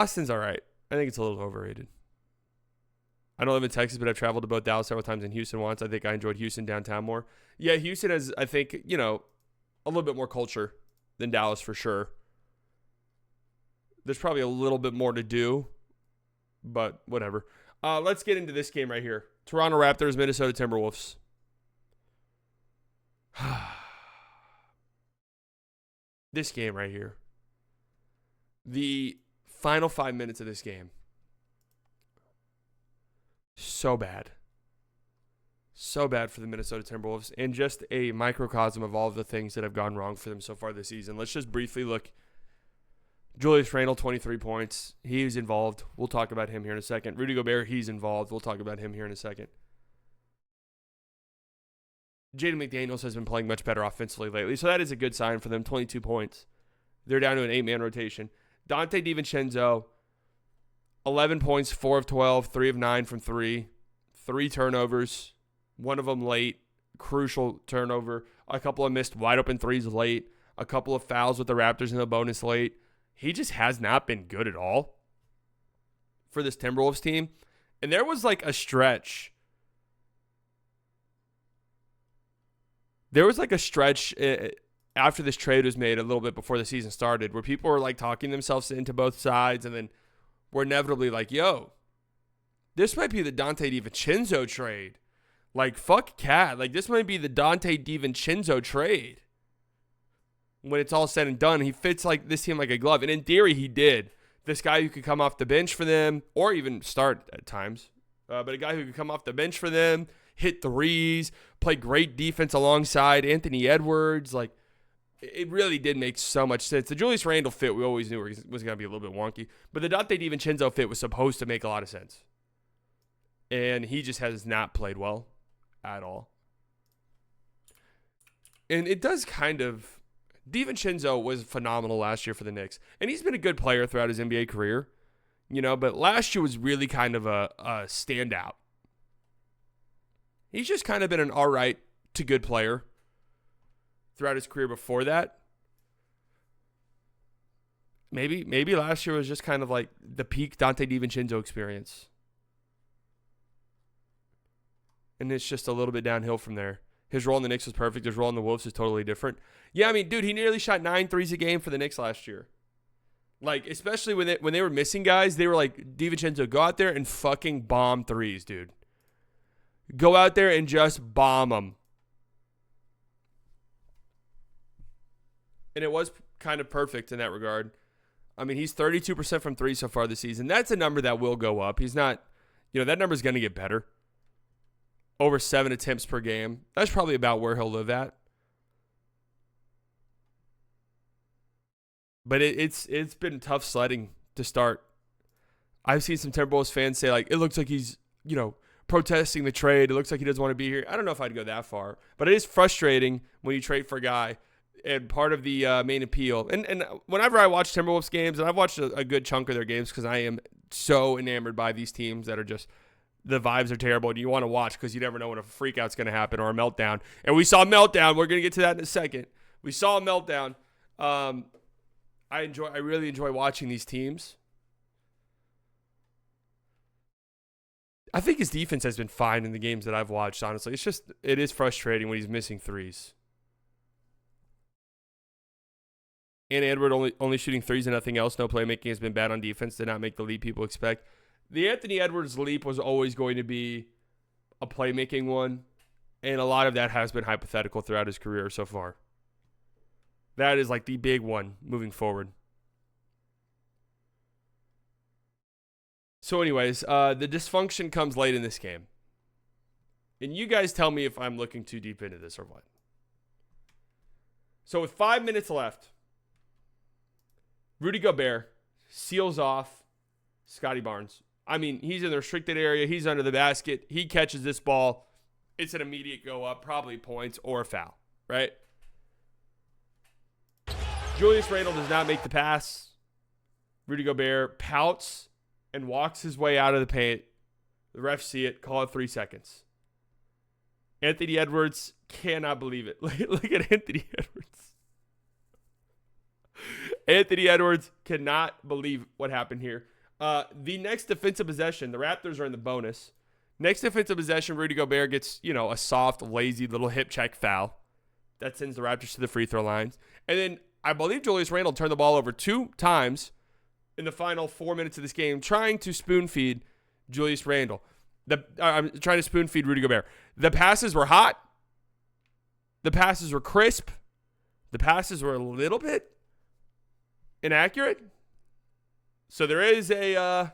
Austin's all right. I think it's a little overrated. I don't live in Texas, but I've traveled to both Dallas several times and Houston once. I think I enjoyed Houston downtown more. Yeah, Houston has, I think, a little bit more culture than Dallas for sure. There's probably a little bit more to do, but whatever. Let's get into this game right here. Toronto Raptors, Minnesota Timberwolves. This game right here. The final 5 minutes of this game. So bad. So bad for the Minnesota Timberwolves, and just a microcosm of all of the things that have gone wrong for them so far this season. Let's just briefly look. Julius Randle, 23 points. He's involved. We'll talk about him here in a second. Rudy Gobert, he's involved. We'll talk about him here in a second. Jaden McDaniels has been playing much better offensively lately, so that is a good sign for them. 22 points. They're down to an 8-man rotation. Dante DiVincenzo, 11 points, 4 of 12, 3 of 9 from 3. 3 turnovers, one of them late, crucial turnover. A couple of missed wide open threes late. A couple of fouls with the Raptors in the bonus late. He just has not been good at all for this Timberwolves team. And there was like a stretch. After this trade was made a little bit before the season started where people were like talking themselves into both sides, and then we're inevitably like, yo, this might be the Dante DiVincenzo trade. Like, fuck Cat. Like, this might be the Dante DiVincenzo trade. When it's all said and done, he fits like this team like a glove. And in theory, he did. This guy who could come off the bench for them, or even start at times, but a guy who could come off the bench for them, hit threes, play great defense alongside Anthony Edwards. Like, it really did make so much sense. The Julius Randle fit, we always knew was going to be a little bit wonky. But the Dante DiVincenzo fit was supposed to make a lot of sense. And he just has not played well at all. And it does kind of... DiVincenzo was phenomenal last year for the Knicks. And he's been a good player throughout his NBA career. But last year was really kind of a standout. He's just kind of been an all right to good player throughout his career before that. Maybe last year was just kind of like the peak Dante DiVincenzo experience. And it's just a little bit downhill from there. His role in the Knicks was perfect. His role in the Wolves is totally different. Yeah, I mean, dude, he nearly shot 9 threes a game for the Knicks last year. Like, especially when they were missing guys, they were like, DiVincenzo, go out there and fucking bomb threes, dude. Go out there and just bomb them. And it was kind of perfect in that regard. I mean, he's 32% from 3 so far this season. That's a number that will go up. He's not, that number's going to get better. Over 7 attempts per game. That's probably about where he'll live at. But it's been tough sledding to start. I've seen some Timberwolves fans say, like, it looks like he's, protesting the trade. It looks like he doesn't want to be here. I don't know if I'd go that far. But it is frustrating when you trade for a guy. And part of the main appeal. And whenever I watch Timberwolves games, and I've watched a good chunk of their games because I am so enamored by these teams that are just, the vibes are terrible and you want to watch because you never know when a freakout's going to happen or a meltdown. And we saw a meltdown. We're going to get to that in a second. We saw a meltdown. I really enjoy watching these teams. I think his defense has been fine in the games that I've watched, honestly. It is frustrating when he's missing threes. And Edward only shooting threes and nothing else. No playmaking has been bad on defense. Did not make the leap people expect. The Anthony Edwards leap was always going to be a playmaking one. And a lot of that has been hypothetical throughout his career so far. That is like the big one moving forward. So anyways, the dysfunction comes late in this game. And you guys tell me if I'm looking too deep into this or what. So with 5 minutes left, Rudy Gobert seals off Scotty Barnes. I mean, he's in the restricted area. He's under the basket. He catches this ball. It's an immediate go up, probably points or a foul, right? Julius Randle does not make the pass. Rudy Gobert pouts and walks his way out of the paint. The refs see it, call it 3 seconds. Anthony Edwards cannot believe it. Look at Anthony Edwards. Anthony Edwards cannot believe what happened here. The next defensive possession, the Raptors are in the bonus. Next defensive possession, Rudy Gobert gets, a soft, lazy little hip check foul. That sends the Raptors to the free throw lines. And then I believe Julius Randle turned the ball over 2 times in the final 4 minutes of this game, trying to spoon feed Julius Randle. I'm trying to spoon feed Rudy Gobert. The passes were hot. The passes were crisp. The passes were a little bit inaccurate. So there is a,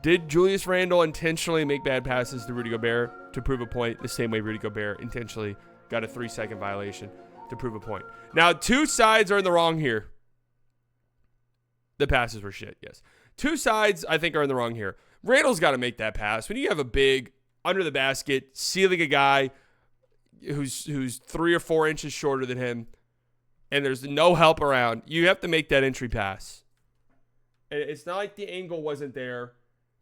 did Julius Randle intentionally make bad passes to Rudy Gobert to prove a point the same way Rudy Gobert intentionally got a 3-second violation to prove a point? Now, 2 sides are in the wrong here. The passes were shit, yes. 2 sides, I think, are in the wrong here. Randle's got to make that pass. When you have a big, under the basket, sealing a guy who's 3 or 4 inches shorter than him, and there's no help around, you have to make that entry pass. And it's not like the angle wasn't there.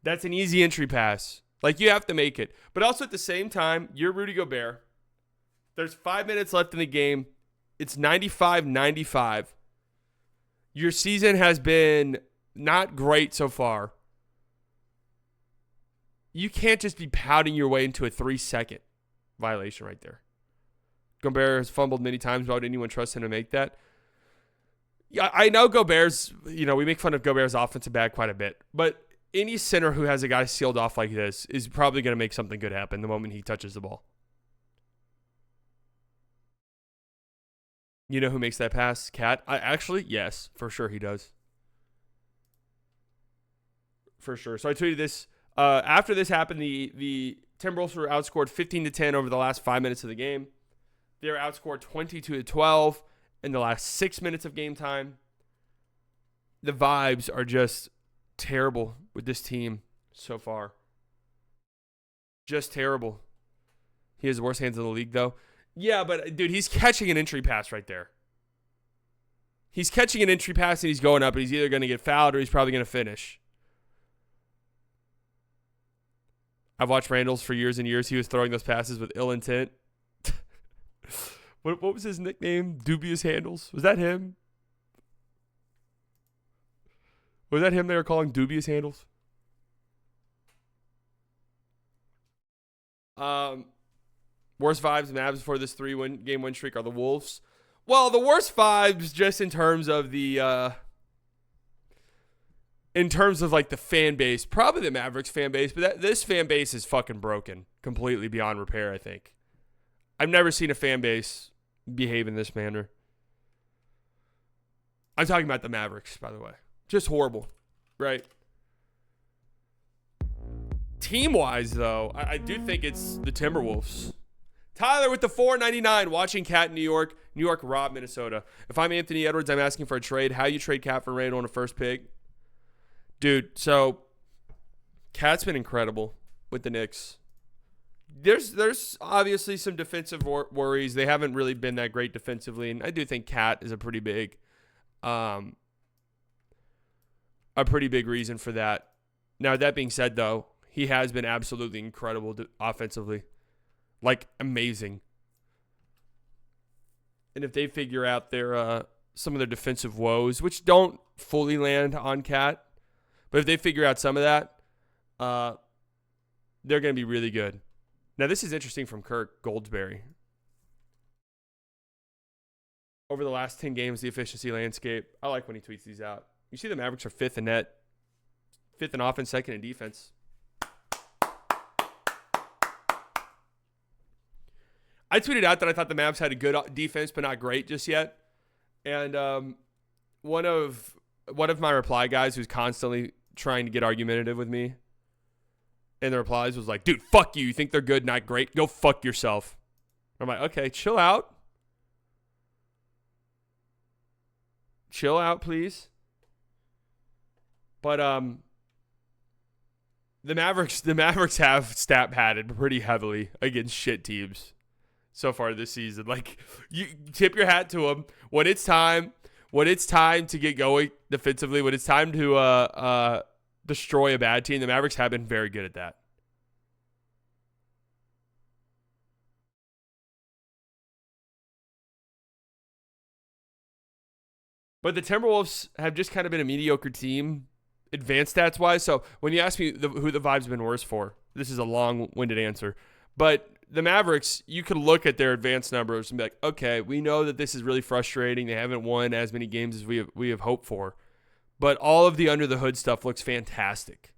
That's an easy entry pass. Like, you have to make it. But also at the same time, you're Rudy Gobert. There's 5 minutes left in the game. It's 95-95. Your season has been not great so far. You can't just be pouting your way into a 3-second violation right there. Gobert has fumbled many times. Why would anyone trust him to make that? Yeah, I know Gobert's, we make fun of Gobert's offensive back quite a bit, but any center who has a guy sealed off like this is probably going to make something good happen the moment he touches the ball. You know who makes that pass? Cat? Actually, yes, for sure he does. For sure. So I tweeted this. After this happened, the Timberwolves were outscored 15-10 over the last 5 minutes of the game. They were outscored 22-12 in the last 6 minutes of game time. The vibes are just terrible with this team so far. Just terrible. He has the worst hands in the league, though. Yeah, but, dude, he's catching an entry pass right there. He's catching an entry pass and he's going up, and he's either going to get fouled or he's probably going to finish. I've watched Randle's for years and years. He was throwing those passes with ill intent. What was his nickname? Dubious Handles? Was that him? Was that him they were calling Dubious Handles? Worst vibes Mavs before this 3-game win streak are the Wolves. Well, the worst vibes just in terms of the like the fan base, probably the Mavericks fan base, but this fan base is fucking broken, completely beyond repair, I think. I've never seen a fan base behave in this manner. I'm talking about the Mavericks, by the way. Just horrible, right? Team-wise, though, I do think it's the Timberwolves. Tyler with the $4.99, watching Cat in New York. New York robbed Minnesota. If I'm Anthony Edwards, I'm asking for a trade. How you trade Cat for Randle on a first pick? Dude, so Cat's been incredible with the Knicks. There's obviously some defensive worries. They haven't really been that great defensively, and I do think Cat is a pretty big reason for that. Now, that being said, though, he has been absolutely incredible offensively. Like, amazing. And if they figure out some of their defensive woes, which don't fully land on Cat, but if they figure out some of that, they're going to be really good. Now, this is interesting from Kirk Goldsberry. Over the last 10 games, the efficiency landscape. I like when he tweets these out. You see the Mavericks are 5th in net, 5th in offense, 2nd in defense. I tweeted out that I thought the Mavs had a good defense, but not great just yet. And one of my reply guys who's constantly trying to get argumentative with me in the replies was like, dude, fuck you. You think they're good, not great? Go fuck yourself. I'm like, okay, chill out. Chill out, please. But the Mavericks have stat padded pretty heavily against shit teams so far this season. Like, you tip your hat to them when it's time to get going defensively, when it's time to destroy a bad team. The Mavericks have been very good at that. But the Timberwolves have just kind of been a mediocre team, advanced stats wise. So when you ask me who the vibe's been worse for, this is a long-winded answer. But the Mavericks, you could look at their advanced numbers and be like, okay, we know that this is really frustrating. They haven't won as many games as we have hoped for. But all of the under the hood stuff looks fantastic,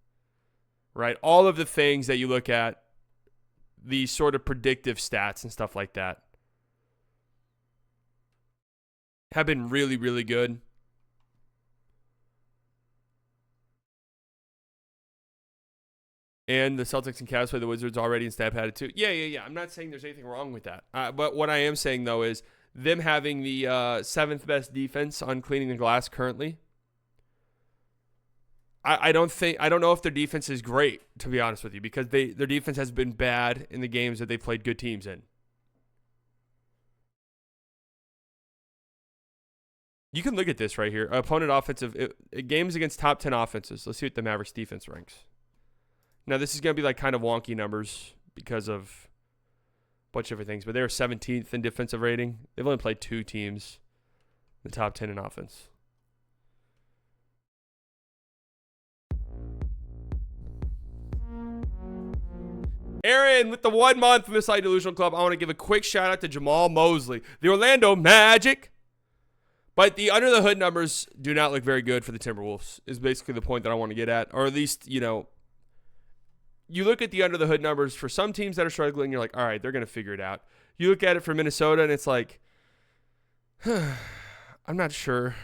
right? All of the things that you look at, these sort of predictive stats and stuff like that, have been really, really good. And the Celtics and Cavs play the Wizards already and stat padded too. Yeah. I'm not saying there's anything wrong with that. But what I am saying, though, is them having the seventh best defense on cleaning the glass currently. I don't know if their defense is great, to be honest with you, because their defense has been bad in the games that they played good teams in. You can look at this right here. Opponent offensive games against top 10 offenses. Let's see what the Mavericks defense ranks. Now, this is going to be like kind of wonky numbers because of a bunch of different things, but they're 17th in defensive rating. They've only played 2 teams in the top 10 in offense. Aaron, with the 1 month from the Slight Delusional Club, I want to give a quick shout out to Jamal Mosley, the Orlando Magic. But the under the hood numbers do not look very good for the Timberwolves, is basically the point that I want to get at. Or at least, you look at the under the hood numbers for some teams that are struggling, you're like, all right, they're going to figure it out. You look at it for Minnesota, and it's like, I'm not sure.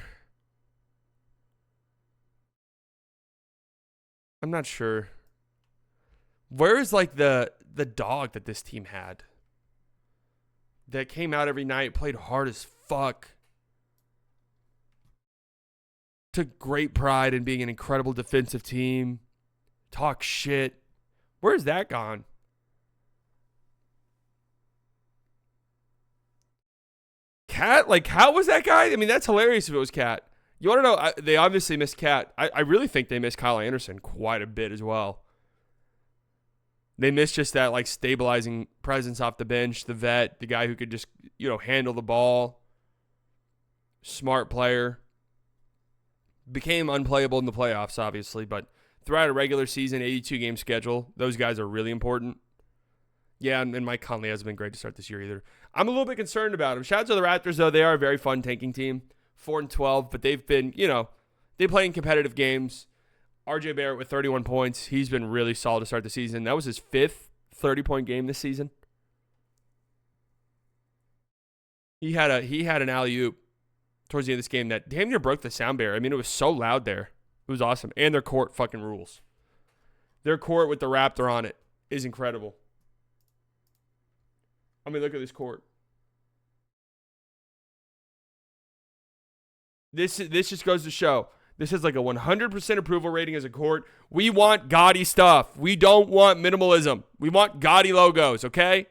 Where is like the dog that this team had that came out every night, played hard as fuck, took great pride in being an incredible defensive team, talk shit? Where's that gone? Cat? Like, how was that guy? I mean, that's hilarious if it was Cat. You want to know, they obviously missed Cat. I really think they missed Kyle Anderson quite a bit as well. They missed just that, like, stabilizing presence off the bench, the vet, the guy who could just, handle the ball. Smart player. Became unplayable in the playoffs, obviously, but throughout a regular season, 82-game schedule, those guys are really important. Yeah, and Mike Conley hasn't been great to start this year either. I'm a little bit concerned about him. Shout out to the Raptors, though. They are a very fun tanking team. 4-12, but they've been, they play in competitive games. RJ Barrett with 31 points. He's been really solid to start the season. That was his 5th 30-point game this season. He had an alley-oop towards the end of this game that damn near broke the sound barrier. I mean, it was so loud there. It was awesome. And their court fucking rules. Their court with the Raptor on it is incredible. I mean, look at this court. This just goes to show. This is like a 100% approval rating as a court. We want gaudy stuff. We don't want minimalism. We want gaudy logos, okay?